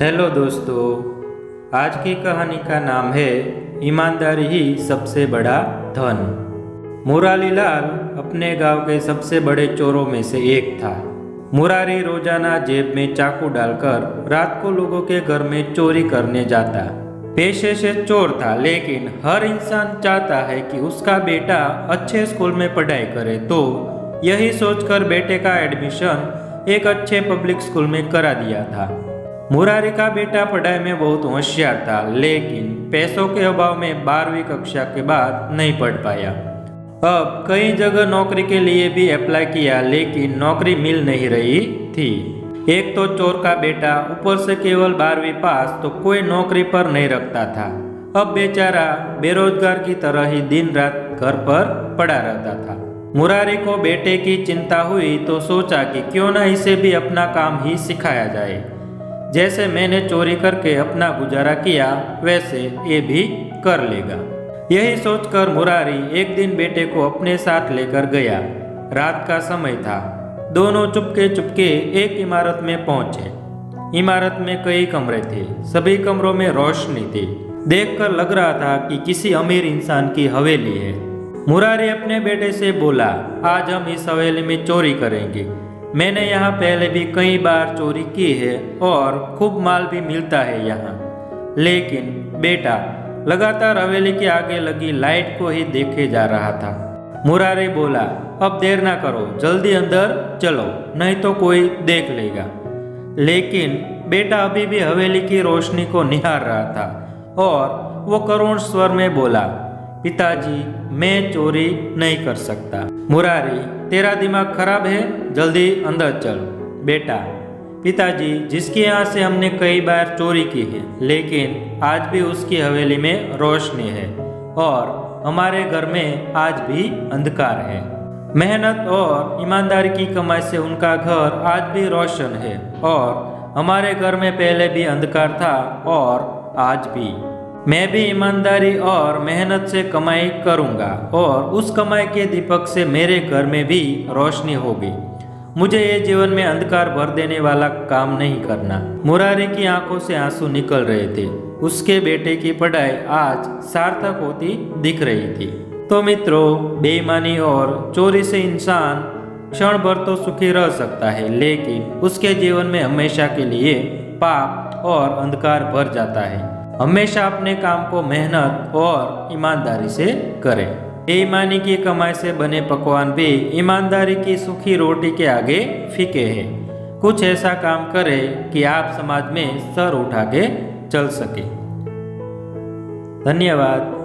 Hello दोस्तों, आज की कहानी का नाम है ईमानदारी ही सबसे बड़ा धन। मुरारीलाल अपने गांव के सबसे बड़े चोरों में से एक था। मुरारी रोजाना जेब में चाकू डालकर रात को लोगों के घर में चोरी करने जाता। पेशे से चोर था, लेकिन हर इंसान चाहता है कि उसका बेटा अच्छे स्कूल में पढ़ाई करे, तो यही सोचकर बेटे का एडमिशन एक अच्छे पब्लिक स्कूल में करा दिया था। मुरारी का बेटा पढ़ाई में बहुत होशियार था, लेकिन पैसों के अभाव में 12वीं कक्षा के बाद नहीं पढ़ पाया। अब कई जगह नौकरी के लिए भी अप्लाई किया, लेकिन नौकरी मिल नहीं रही थी। एक तो चोर का बेटा, ऊपर से केवल 12वीं पास, तो कोई नौकरी पर नहीं रखता था। अब बेचारा बेरोजगार की तरह ही दिन रात घर पर पड़ा रहता था। मुरारी को बेटे की चिंता हुई तो सोचा कि क्यों ना इसे भी अपना काम ही सिखाया जाए। जैसे मैंने चोरी करके अपना गुजारा किया, वैसे ये भी कर लेगा। यही सोचकर मुरारी एक दिन बेटे को अपने साथ लेकर गया। रात का समय था। दोनों चुपके चुपके एक इमारत में पहुंचे। इमारत में कई कमरे थे, सभी कमरों में रोशनी थी। देखकर लग रहा था कि किसी अमीर इंसान की हवेली है। मुरारी अपने बेटे से बोला, आज हम इस हवेली में चोरी करेंगे। मैंने यहाँ पहले भी कई बार चोरी की है और खूब माल भी मिलता है यहाँ। लेकिन बेटा लगातार हवेली के आगे लगी लाइट को ही देखे जा रहा था। मुरारी बोला, अब देर ना करो, जल्दी अंदर चलो, नहीं तो कोई देख लेगा। लेकिन बेटा अभी भी हवेली की रोशनी को निहार रहा था और वो करुण स्वर में बोला, पिताजी, मैं चोरी नहीं कर सकता। मुरारी, तेरा दिमाग खराब है, जल्दी अंदर चल। बेटा, पिताजी, जिसके यहाँ से हमने कई बार चोरी की है, लेकिन आज भी उसकी हवेली में रोशनी है और हमारे घर में आज भी अंधकार है। मेहनत और ईमानदारी की कमाई से उनका घर आज भी रोशन है और हमारे घर में पहले भी अंधकार था और आज भी। मैं भी ईमानदारी और मेहनत से कमाई करूंगा और उस कमाई के दीपक से मेरे घर में भी रोशनी होगी। मुझे ये जीवन में अंधकार भर देने वाला काम नहीं करना। मुरारी की आंखों से आंसू निकल रहे थे। उसके बेटे की पढ़ाई आज सार्थक होती दिख रही थी। तो मित्रों, बेईमानी और चोरी से इंसान क्षण भर तो सुखी रह सकता है, लेकिन उसके जीवन में हमेशा के लिए पाप और अंधकार भर जाता है। हमेशा अपने काम को मेहनत और ईमानदारी से करें। बेईमानी की कमाई से बने पकवान भी ईमानदारी की सूखी रोटी के आगे फीके हैं। कुछ ऐसा काम करें कि आप समाज में सर उठा के चल सके। धन्यवाद।